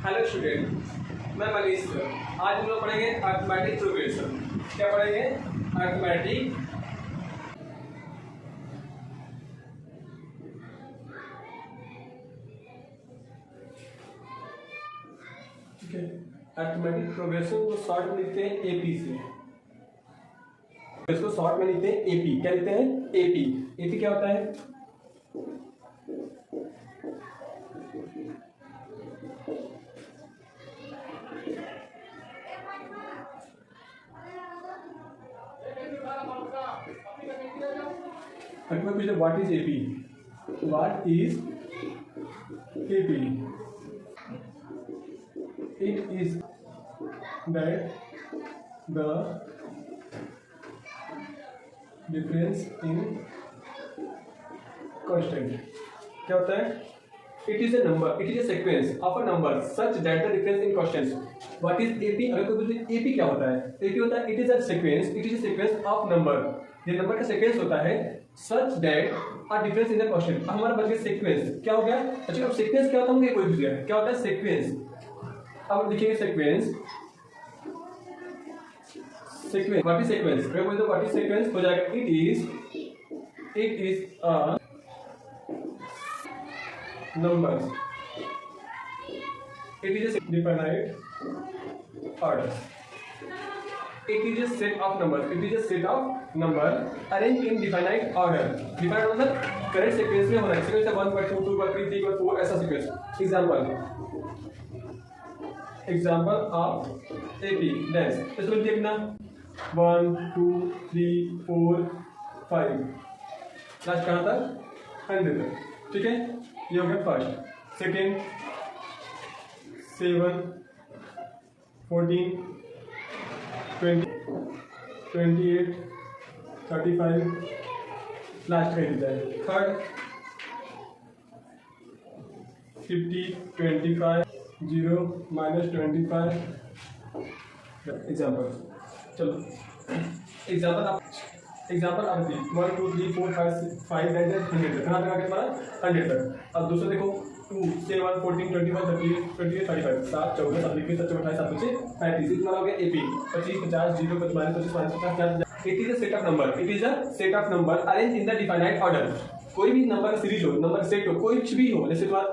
Hello student, मैं Manish sir. आज हम लोग पढ़ेंगे अरिथमेटिक प्रोग्रेशन। क्या पढ़ेंगे? अरिथमेटिक ठीक है। अरिथमेटिक प्रोग्रेशन को शॉर्ट में लिखते हैं एपी से। इसको शॉर्ट में लिखते हैं एपी। क्या लिखते हैं? एपी। एपी क्या होता है? What is AP? What is AP? It is that the difference in constant. क्या होता है? It is a number. It is a sequence of a number such that the difference in constants. What is AP? अगर कोई पूछे AP क्या होता है? AP होता है It is a sequence. It is a sequence of number. ये number का सीक्वेंस होता है such that a difference in the question. हमारा बच गया सीक्वेंस। क्या हो गया? अच्छा, अब सीक्वेंस क्या होता है? कोई पूछ गया क्या होता है सीक्वेंस। अब लिखिए sequence. Sequence what is sequence? अगर बोल दो व्हाट इज सीक्वेंस हो जाएगा it is a number. It is a definite order. It is a set of numbers. It is a set of number arranged in definite order. Definite मतलब correct sequence में होना है। Sequence 1 by 2 2 by 3 3 by 4 ऐसा sequence. Example of AP dash. इसको लिखिए कितना 1 2 3 4 5 last कहाँ तक 100 तक। ठीक है, ये हो गया फर्स्ट। सेकेंड 7 14 20 28 35 लास्ट कर देता है। थर्ड 50 25 0 -25। एग्जाम्पल चलो एग्जाम्पल आप 1 2 3 4 5 9 10 100 तक। कहाँ तक आगे हमारा 100 तक। अब दूसरा देखो 2 7 14 21 30 28 35 7 14 7 21 7 28 7 25 35 इतना हो गया AP. 25 50 0 25 50 it is a set of number. It is a set of number arrange in the definite order. कोई भी नंबर सीरीज हो, नंबर सेट हो, कोई कुछ भी हो, जैसे तुम्हारा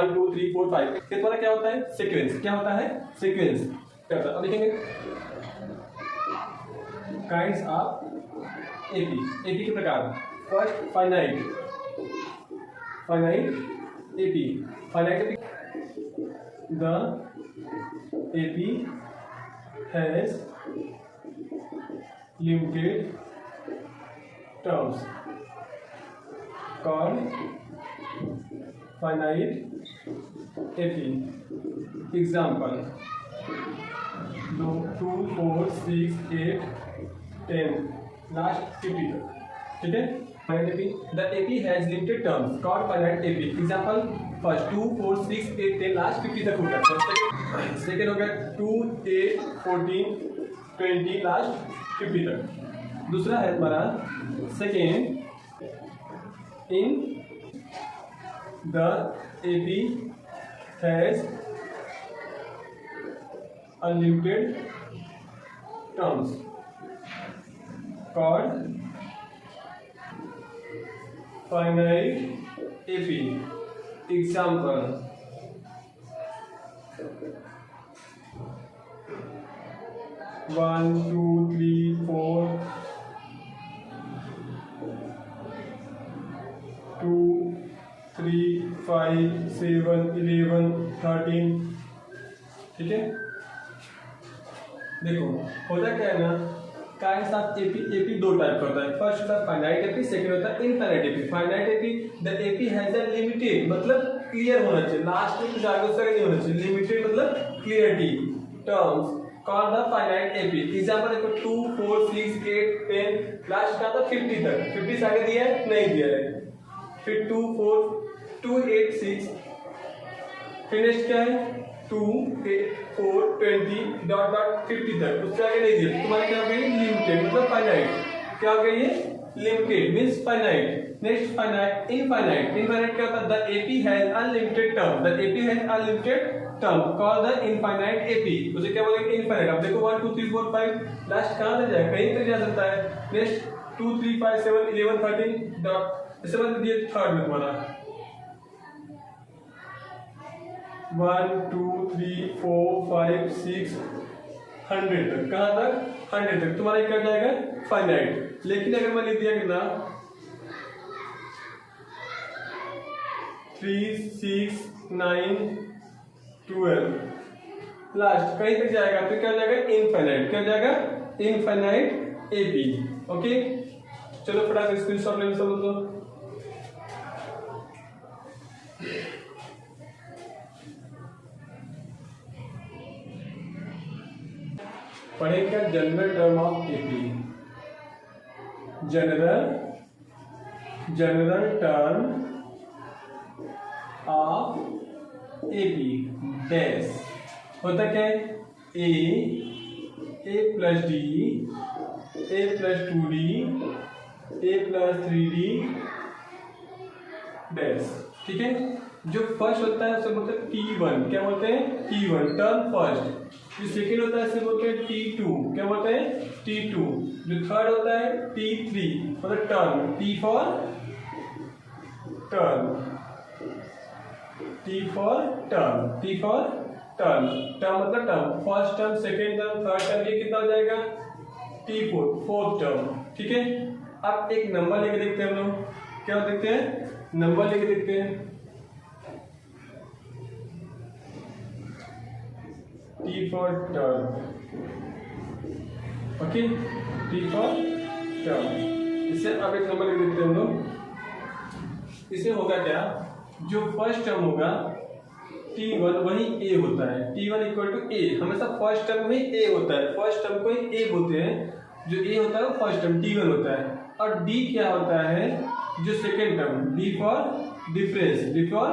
1 2 3 4 5 ये तुम्हारा क्या होता है? सीक्वेंस। क्या होता है? सीक्वेंस क्या होता है? अब लिखेंगे काइंड्स ऑफ एपी। एपी के प्रकार। First finite AP. Finite the AP has limited terms called finite AP. Example 2 4 6 8 10 last 50 तक। ठीक है, finite AP. The AP has limited terms called finite AP. Example first 2 4 6 8 10 last 50 तक हो गया। Second हो गया 2 8 14 20 लास्ट 50 तक। दूसरा है हमारा second in the AP has unlimited terms called finite AP. Example 1 2 3 4 2 3 5 7 11 13। ठीक है, देखो होता क्या है ना, काइंड्स ऑफ एपी दो टाइप का होता है। फर्स्ट होता है फाइनाइट एपी, सेकंड होता है infinite AP. Finite AP the AP has a limited मतलब क्लियर होना चाहिए, लास्ट में कुछ आगे उसका नहीं होना चाहिए। लिमिटेड मतलब clarity terms called the finite AP. Example देखो 2 4 6 8 10 लास्ट का था 50 तक। 50 से आगे दिया है? नहीं दिया है। फिर 2 4 2 8 6 फिर नेक्स्ट क्या है 2 8 4 20 डॉट डॉट 50 तक। उससे आगे नहीं दिया। तुम्हारे क्या हो गई? लिमिटेड मतलब फाइनाइट। क्या हो गई ये? Limited means finite. Next finite infinite. Infinite क्या होता है? The AP has unlimited term. The AP has unlimited term call the infinite AP, उसे क्या बोलेंगे इनफाइनाइट। अब देखो 1 2 3 4 5 लास्ट कहां तक जाएगा, कहीं तक जा सकता है। नेक्स्ट 2 3 5 7 11 13 डॉट, इससे बाद दिए थर्ड में तुम्हारा 1 2 3 4 5 6 100 तक, कहां तक 100 तक तुम्हारा क्या जाएगा फाइनाइट। लेकिन अगर मैं लिख दिया कितना 3 6 9 12 लास्ट कहीं तक जाएगा तो क्या जाएगा इनफाइनाइट, क्या जाएगा इनफाइनाइट एपी। ओके चलो फटाफट स्क्रीनशॉट ले सब तो। पढ़ेगा general term of AP, general term of AP dash होता क्या है ए प्लस डी, ए प्लस 2d, ए प्लस 3d डैश। ठीक है, जो फर्स्ट होता है उसे बोलते हैं T1, क्या बोलते हैं T1 टर्म फर्स्ट। जो सेकेंड होता है उसे बोलते हैं T2, क्या बोलते हैं T2। जो थर्ड होता है T3 मतलब term, T for term, T for term, T for term, term मतलब term, first term second term third term, ये कितना हो जाएगा T4 फोर्थ टर्म। ठीक है, अब एक नंबर लेके देखते हैं हम लोग, क्या देखते हैं नंबर लेके देखते हैं। T for term, okay T for term. इससे अब एक नंबर लेके देखते हैं हम लोग। इससे होगा क्या, जो फर्स्ट टर्म होगा T1 वही A होता है, T1 इक्वल टू A, हमेशा फर्स्ट टर्म में A होता है, फर्स्ट टर्म को ही A बोलते हैं। जो A होता है वो फर्स्ट टर्म T1 होता है। और D क्या होता है, जो second term, D for difference, D for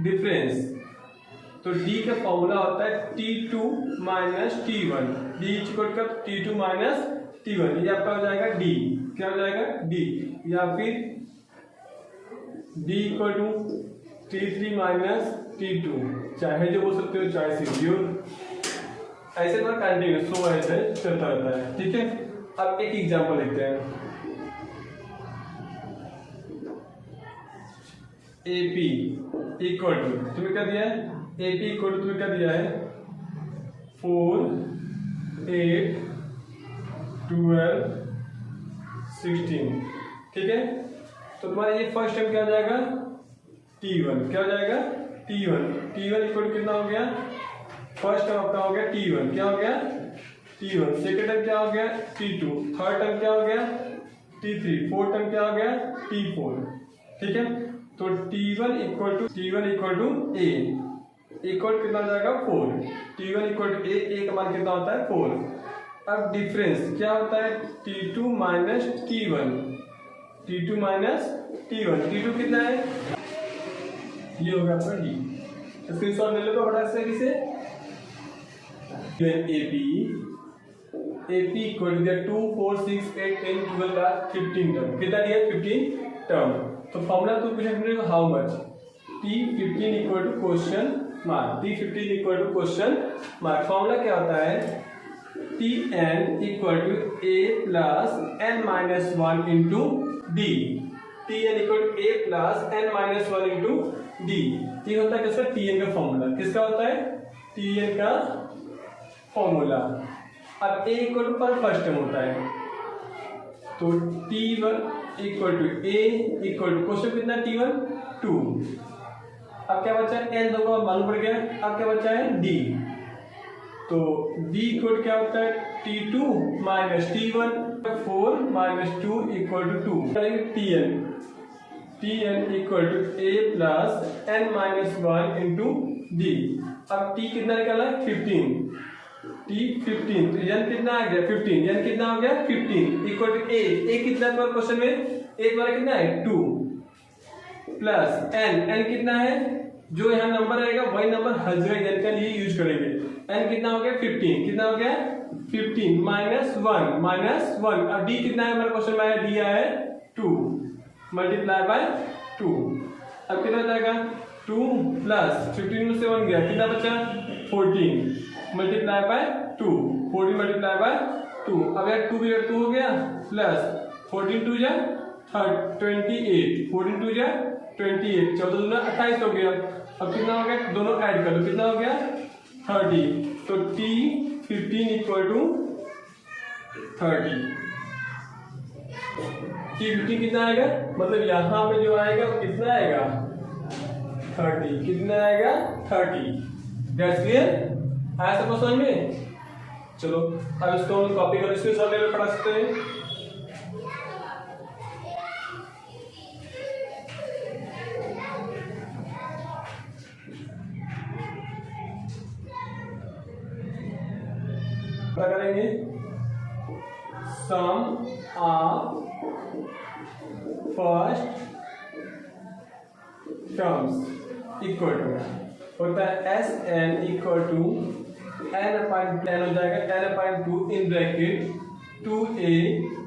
difference. तो D का फॉर्मूला होता है T2 minus T1, D equal to T2 minus T1, ये आपका हो जाएगा D, क्या हो जाएगा D, या फिर D equal to T3 minus T2, चाहे जो बोल सकते हो चाहे सिंगुलर, ऐसे ना कंटिन्यूस फ्लो ऐसे चलता रहता है। ठीक है, अब एक एग्जांपल देखते हैं। AP इक्वल टू तुम्हें क्या दिया है, AP इक्वल टू तुम्हें क्या दिया है 4 8 12 16। ठीक है, तो तुम्हारा ये फर्स्ट टर्म क्या हो जाएगा T1, क्या हो जाएगा T1 इक्वल टू कितना हो गया, फर्स्ट टर्म आपका हो गया T1, क्या हो गया T1, सेकेंड टर्म क्या हो गया T2, थर्ड टर्म क्या हो गया T3, फोर्थ टर्म क्या हो गया T4। ठीक है, तो T1 equal to A equal कितना हो जाएगा 4, T1 इक्वल टू A का मान कितना होता है 4। अब डिफरेंस क्या होता है T2 minus T1, T2 minus T1, T2 कितना है, ये होगा आपका D। स्क्रीनशॉट ले लो बड़ा सही से। AP इक्वल टू 2 4 6 8 10 12 15 टर्म, कितना दिया 15 टर्म। तो फॉर्मूला तो कुछ how much T15 equal to question mark, T15 equal to question mark. Formula क्या होता है Tn equal to A plus n minus 1 into D, Tn equal to A plus n minus 1 into D। ये होता है किसका Tn का formula, किसका होता है Tn का फॉर्मूला। अब A इक्वल टू पर फर्स्ट टर्म होता है, तो T1 equal to A equal to question कितना T1 2। अब क्या बचा है n दो का मालूम पड़ गया, अब क्या बचा है D, तो D इक्वल क्या होता है T2 minus T1, 4 minus 2 equal to 2। Tn equal to A plus n minus 1 into D। अब T कितना निकाला 15, T15, तो n कितना आ गया 15, n कितना हो गया 15 इक्वल टू A कितना है क्वेश्चन में, A तुम्हारा कितना है 2 प्लस n कितना है, जो यहाँ नंबर आएगा वही नंबर हर जगह n का लिए यूज करेंगे। n कितना हो गया 15, कितना हो गया 15 माइनस 1, अब D कितना है हमारे क्वेश्चन में दिया है 2 मल्टीप्लाई बाय 2। अब कितना हो जाएगा 2 प्लस 15 में से 1 गया, कितना बचा 14 मल्टीप्लाई बाय 2, 14 मल्टीप्लाई बाय 2। अब यार 2 भी 2 हो गया प्लस 14 2 जा 28, 14 2 जा 28, 14 दूना 28 हो गया। अब कितना हो गया, दोनों ऐड कर लो, कितना हो गया 30। तो T15 इक्वल टू 30। T15 कितना आएगा, मतलब यहाँ पे जो आएगा वो कितना आएगा 30, कितना आएगा 30। दैट्स क्लियर, आया सबको समझ में। चलो अब इसको हम कॉपी कर इसको सब लेवल पढ़ा सकते हैं। क्या करेंगे, sum of first terms equal to होता है S N equal to N upon ten हो जाएगा N upon 2 in bracket 2a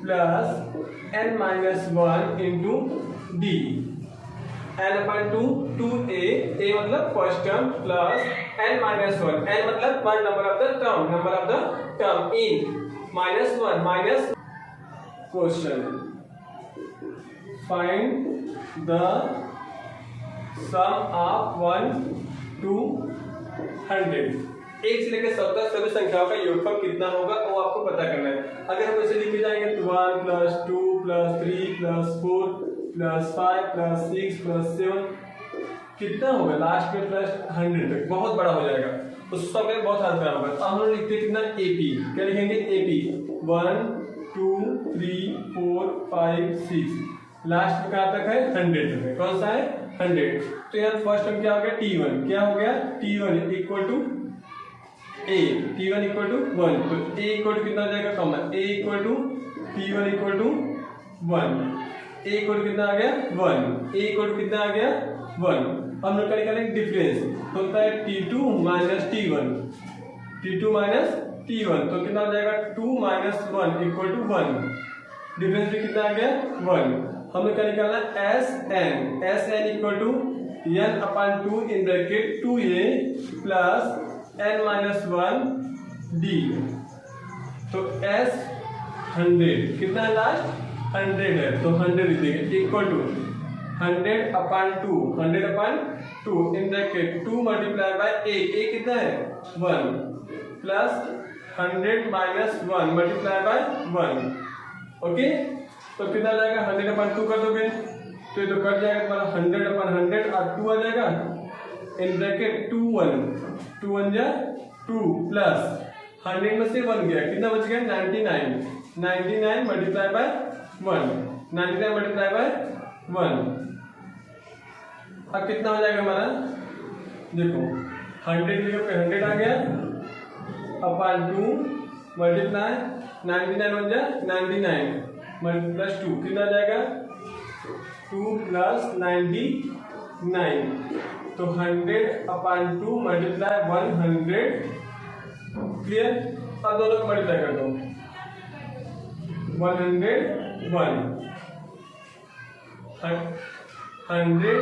plus n minus 1 into D. n upon 2a, a मतलब first term plus n minus 1, n मतलब one number of the term N minus 1 minus question find the sum of 1 to 100। एक से लेकर 100 तक सभी संख्याओं का योगफल कितना होगा वो आपको पता करना है। अगर हम इसे लिखे जाएंगे तो 1 plus 2 plus 3 plus 4 plus 5 plus 6 plus 7 कितना होगा लास्ट में प्लस 100 तक, बहुत बड़ा हो जाएगा, उस समय बहुत हद खराब होगा। अब हम लोग लिखते हैं कितना एपी, क्या लिखेंगे एपी 1 2 3 4 5 6, लास्ट में कहाँ तक है 100 तक है, कौन सा है 100। तो यार फर्स्ट टर्म क्या हो गया T1, क्या हो गया T1 equal to A, T1 equal to 1, तो A इक्वल टू कितना हो जाएगा common, A equal to T1 equal to 1, A equal to कितना आ गया 1, A इक्वल टू कितना आ गया 1। हम लोग क्या निकालेंगे डिफरेंस, तो होता है T2 minus T1, T2 minus T1, तो कितना हो जाएगा 2 माइनस 1 इक्वल टू 1, डिफरेंस भी कितना आ गया 1। हम लोग क्या निकालना S N equal to n upon 2 in bracket 2a plus n minus 1 d। तो s 100 कितना है लास्ट 100 है, तो 100 लिख देंगे equal to 100 upon 2, 100 upon 2 in bracket 2 multiply by a कितना है 1 plus 100 minus 1 multiply by 1, okay. तो कितना जाएगा 100 अपॉन 2 कर दोगे तो ये तो कट जाएगा तुम्हारा 100 अपॉन 100 और 2 आ जाएगा इन ब्रैकेट 2 1 जा 2 प्लस 100 में से 1 गया, कितना बच गया 99 मल्टीप्लाई बाय 1, 99 मल्टीप्लाई बाय 1। अब कितना हो जाएगा हमारा, देखो 100 की जगह पे 100 आ गया अपॉन 2 मल्टीप्लाई 99 1 जा 99 प्लस 2 कितना आ जाएगा 2 प्लस 99, तो 100 अपॉन 2 मल्टीप्लाई 100, क्लियर। अब दोनों को मल्टीप्लाई कर दो 101, 100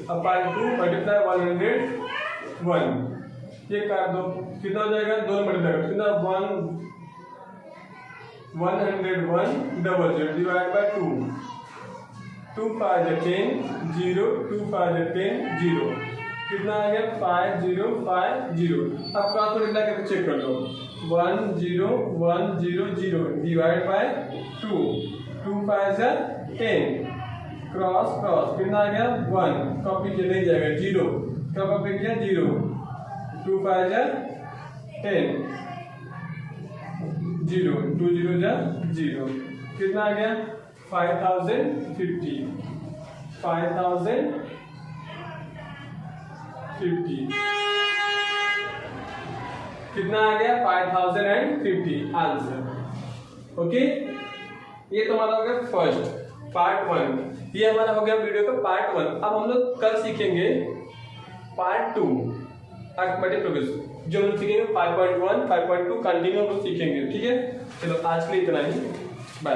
अपॉन 2 मल्टीप्लाई 101, ये कर दो कितना हो जाएगा, दोनों मल्टीप्लाई करो कितना 101 डबल 0 डिवाइड बाय 2, 2 5 10 0, 2 5 10 0, कितना आ गया 5050। अब क्रॉस मल्टीप्लाई करके चेक कर लो 10100 डिवाइड बाय 2, 2 5 10 क्रॉस कितना आ गया 1, कॉपी किया नहीं जाएगा 0, क्या कॉपी किया 0, 2 5 10 0, 2 0 जा 0, कितना आ गया 5050, 5050 कितना आ गया 5050 आंसर, ओके। ये तो हमारा हो गया फर्स्ट पार्ट 1, ये हमारा हो गया वीडियो का पार्ट 1। अब हम लोग कल सीखेंगे पार्ट 2 अर्थमेटिक प्रोग्रेशन, जो हम सीखेंगे 5.1 5.2 कंटिन्यू हम लोग सीखेंगे, ठीक है। चलो आज के लिए इतना ही, बाय।